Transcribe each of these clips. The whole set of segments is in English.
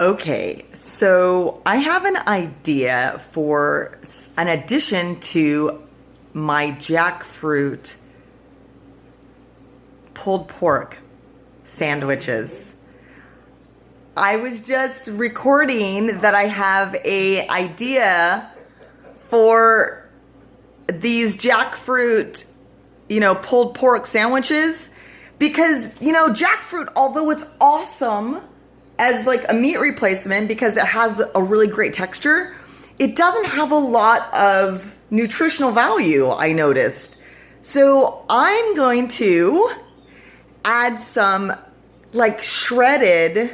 Okay, so I have an idea for an addition to my jackfruit pulled pork sandwiches. I was just recording that I have a idea for these jackfruit, pulled pork sandwiches because, jackfruit, although it's awesome as like a meat replacement because it has a really great texture, it doesn't have a lot of nutritional value, I noticed. So I'm going to add some like shredded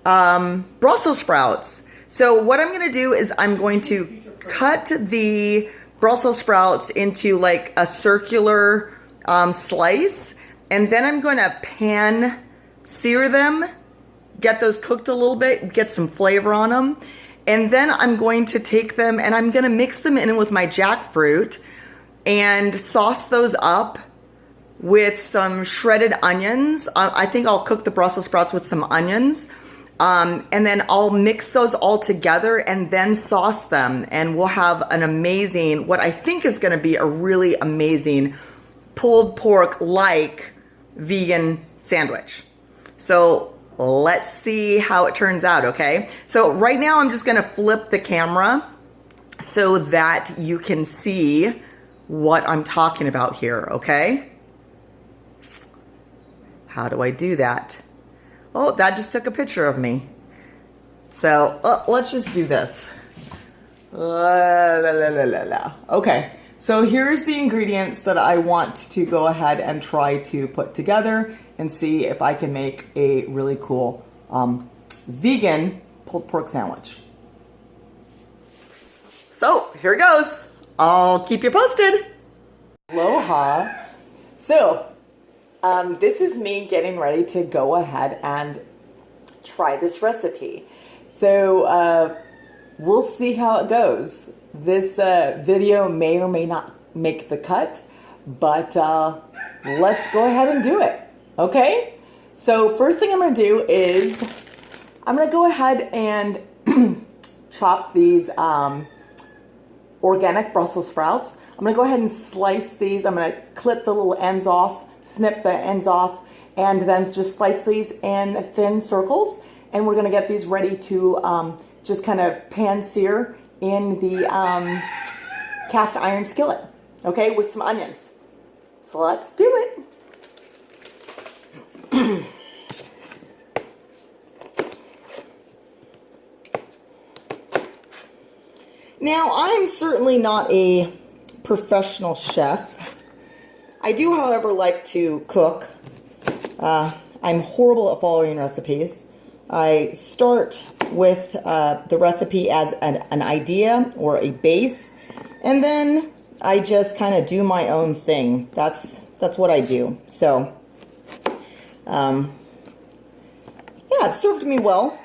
Brussels sprouts. So what I'm going to do is I'm going to cut the Brussels sprouts into like a circular slice, and then I'm going to pan sear them, get those cooked a little bit, get some flavor on them. And then I'm going to take them and I'm going to mix them in with my jackfruit and sauce those up with some shredded onions. I think I'll cook the Brussels sprouts with some onions. And then I'll mix those all together and then sauce them. And we'll have an amazing, what I think is going to be a really amazing pulled pork-like vegan sandwich. So let's see how it turns out, okay? So right now I'm just gonna flip the camera so that you can see what I'm talking about here, okay? How do I do that? Oh, that just took a picture of me. So let's just do this. Okay, so here's the ingredients that I want to go ahead and try to put together and see if I can make a really cool vegan pulled pork sandwich. So here it goes. I'll keep you posted. Aloha. So this is me getting ready to go ahead and try this recipe. So we'll see how it goes. This video may or may not make the cut, but let's go ahead and do it. Okay, so first thing I'm going to do is I'm going to go ahead and chop these organic Brussels sprouts. I'm going to go ahead and slice these. I'm going to clip the little ends off, snip the ends off, and then just slice these in thin circles. And we're going to get these ready to just kind of pan sear in the cast iron skillet, okay, with some onions. So let's do it. Now, I'm certainly not a professional chef. I do, however, like to cook. I'm horrible at following recipes. I start with the recipe as an idea or a base, and then I just kind of do my own thing. That's what I do. So, yeah, it served me well.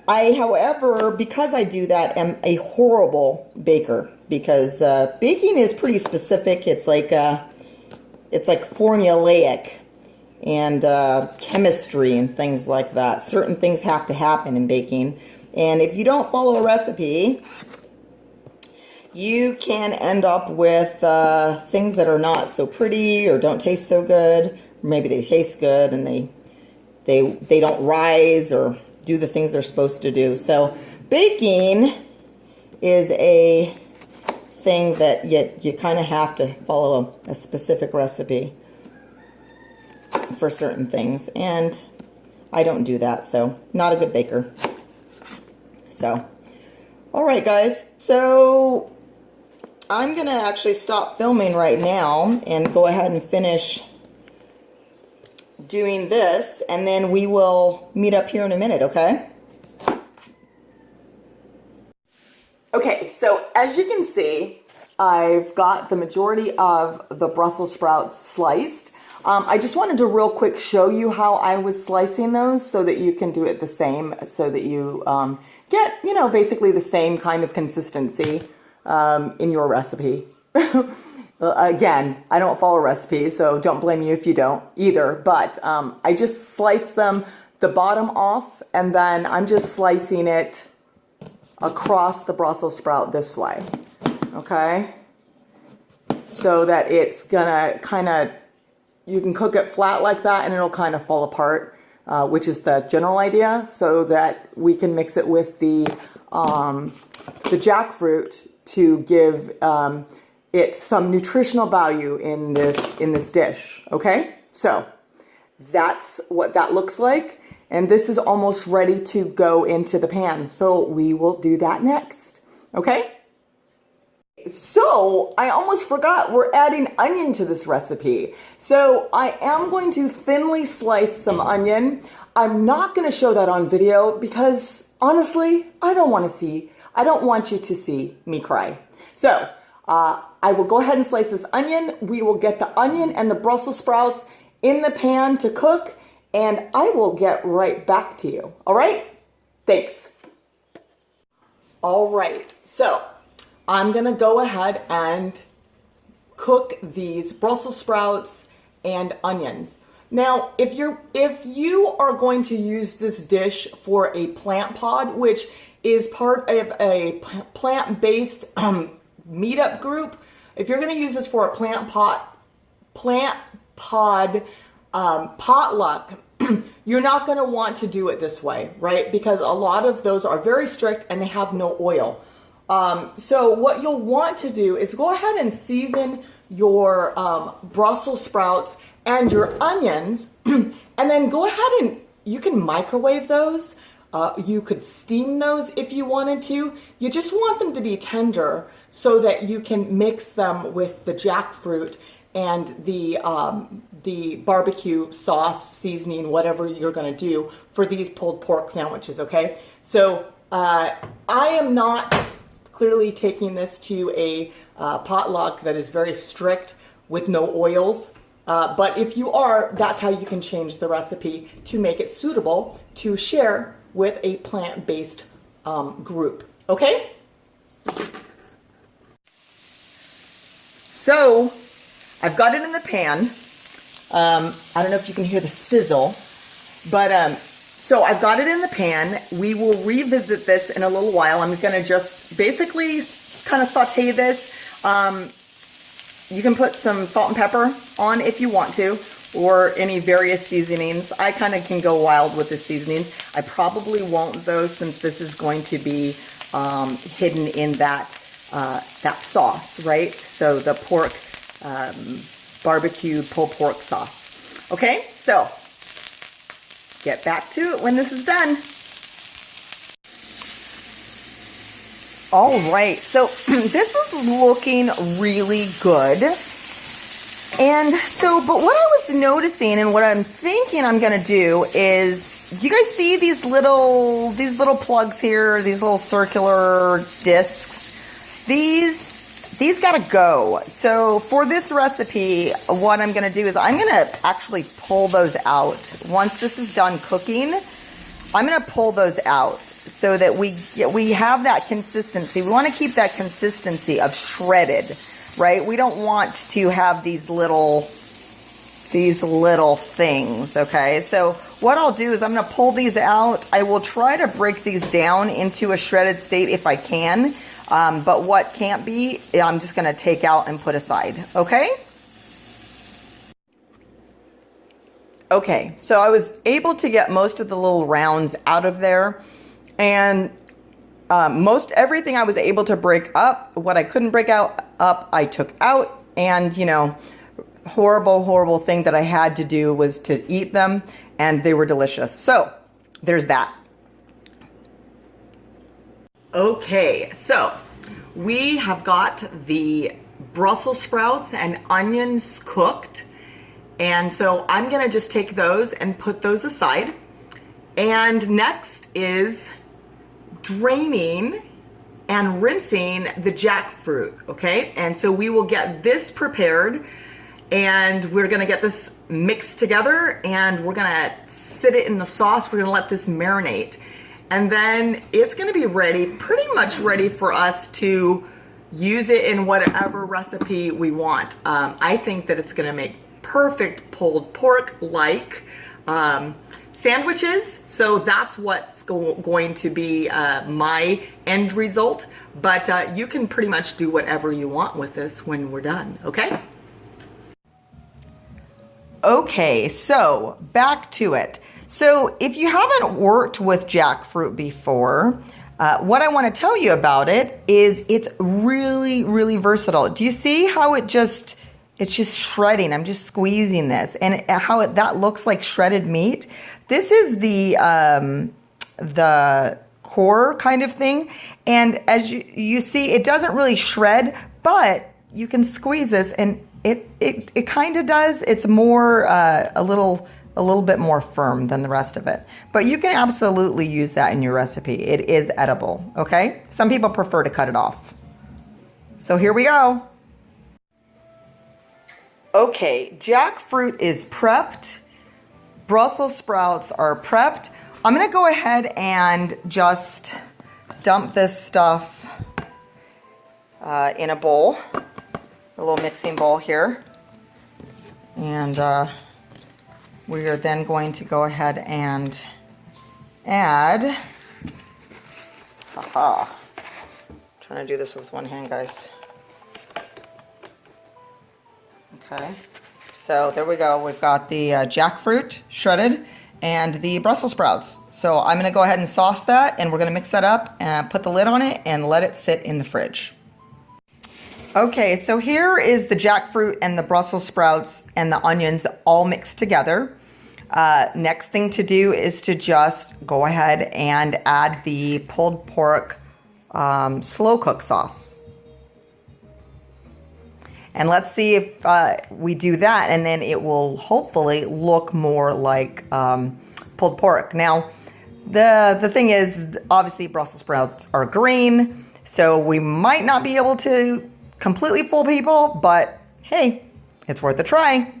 I, however, because I do that, am a horrible baker because baking is pretty specific. It's like formulaic and chemistry and things like that. Certain things have to happen in baking, and if you don't follow a recipe, you can end up with things that are not so pretty or don't taste so good. Or maybe they taste good and they don't rise or do the things they're supposed to do. So baking is a thing that you kind of have to follow a specific recipe for certain things, and I don't do that, so not a good baker. So, all right, guys, so I'm gonna actually stop filming right now and go ahead and finish doing this, and then we will meet up here in a minute, okay? Okay, so as you can see, I've got the majority of the Brussels sprouts sliced. I just wanted to real quick show you how I was slicing those so that you can do it the same, so that you get, basically the same kind of consistency in your recipe. Again, I don't follow recipes, so don't blame me if you don't either, but I just sliced them the bottom off, and then I'm just slicing it across the Brussels sprout this way, okay? So that it's gonna kind of, you can cook it flat like that and it'll kind of fall apart, which is the general idea, so that we can mix it with the jackfruit to give it some nutritional value in this dish, okay? So that's what that looks like. And this is almost ready to go into the pan. So we will do that next, okay? So I almost forgot, we're adding onion to this recipe. So I am going to thinly slice some onion. I'm not going to show that on video because honestly, I don't want you to see me cry. So I will go ahead and slice this onion. We will get the onion and the Brussels sprouts in the pan to cook, and I will get right back to you. All right? Thanks. All right, so I'm gonna go ahead and cook these Brussels sprouts and onions. Now, if you are going to use this dish for a plant pod, which is part of a plant-based meetup group, if you're gonna use this for a plant pod potluck, you're not going to want to do it this way, right? Because a lot of those are very strict and they have no oil. So what you'll want to do is go ahead and season your Brussels sprouts and your onions, and then go ahead and you can microwave those. You could steam those if you wanted to. You just want them to be tender so that you can mix them with the jackfruit and the barbecue sauce, seasoning, whatever you're gonna do for these pulled pork sandwiches, okay? So I am not clearly taking this to a potluck that is very strict with no oils, but if you are, that's how you can change the recipe to make it suitable to share with a plant-based group, okay? So, I've got it in the pan. I don't know if you can hear the sizzle, but so I've got it in the pan. We will revisit this in a little while. I'm gonna just basically kind of saute this. You can put some salt and pepper on if you want to, or any various seasonings. I kind of can go wild with the seasonings. I probably won't though, since this is going to be hidden in that sauce, right? So the pork, barbecue pulled pork sauce. Okay, so get back to it when this is done. All right, so this is looking really good. And so, but what I was noticing and what I'm thinking I'm gonna do is, do you guys see these little plugs here, these little circular discs? These gotta go. So for this recipe, what I'm gonna do is I'm gonna actually pull those out. Once this is done cooking, I'm gonna pull those out so that we have that consistency. We wanna keep that consistency of shredded, right? We don't want to have these little things, okay? So what I'll do is I'm gonna pull these out. I will try to break these down into a shredded state if I can. But what can't be, I'm just going to take out and put aside, okay? Okay, so I was able to get most of the little rounds out of there, and most everything I was able to break up. What I couldn't break up, I took out, and you know, horrible thing that I had to do was to eat them, and they were delicious. So there's that. Okay, so we have got the Brussels sprouts and onions cooked. And so I'm gonna just take those and put those aside. And next is draining and rinsing the jackfruit, okay? And so we will get this prepared, and we're gonna get this mixed together, and we're gonna sit it in the sauce. We're gonna let this marinate. And then it's gonna be ready, pretty much ready for us to use it in whatever recipe we want. I think that it's gonna make perfect pulled pork like. sandwiches. So that's what's going to be my end result. But you can pretty much do whatever you want with this when we're done, okay? Okay, so back to it. So if you haven't worked with jackfruit before, what I want to tell you about it is it's really, really versatile. Do you see how it's just shredding? I'm just squeezing this, and how that looks like shredded meat. This is the core kind of thing, and as you see, it doesn't really shred, but you can squeeze this, and it kind of does. It's more a little bit more firm than the rest of it. But you can absolutely use that in your recipe. It is edible, okay? Some people prefer to cut it off. So here we go. Okay, jackfruit is prepped. Brussels sprouts are prepped. I'm gonna go ahead and just dump this stuff in a bowl, a little mixing bowl here. And we are then going to go ahead and add, trying to do this with one hand, guys. Okay, so there we go. We've got the jackfruit shredded and the Brussels sprouts. So I'm gonna go ahead and sauce that, and we're gonna mix that up and put the lid on it and let it sit in the fridge. Okay, so here is the jackfruit and the Brussels sprouts and the onions all mixed together. Next thing to do is to just go ahead and add the pulled pork slow cook sauce. And let's see if we do that, and then it will hopefully look more like pulled pork. Now, the thing is, obviously Brussels sprouts are green, so we might not be able to completely fool people, but hey, it's worth a try.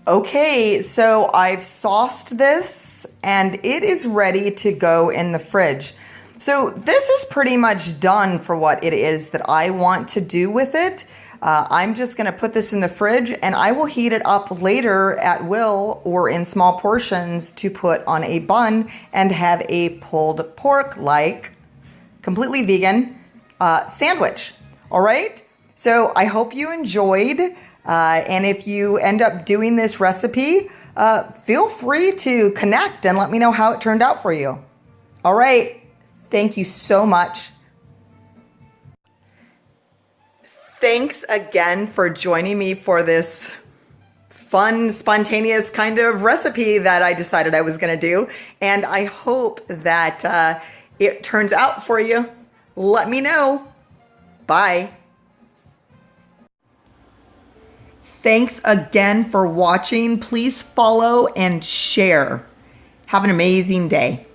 Okay, so I've sauced this and it is ready to go in the fridge. So this is pretty much done for what it is that I want to do with it. I'm just gonna put this in the fridge, and I will heat it up later at will or in small portions to put on a bun and have a pulled pork, like completely vegan sandwich. All right, so I hope you enjoyed, and if you end up doing this recipe, feel free to connect and let me know how it turned out for you. All right, thank you so much. Thanks again for joining me for this fun, spontaneous kind of recipe that I decided I was gonna do, and I hope that it turns out for you. Let me know. Bye. Thanks again for watching. Please follow and share. Have an amazing day.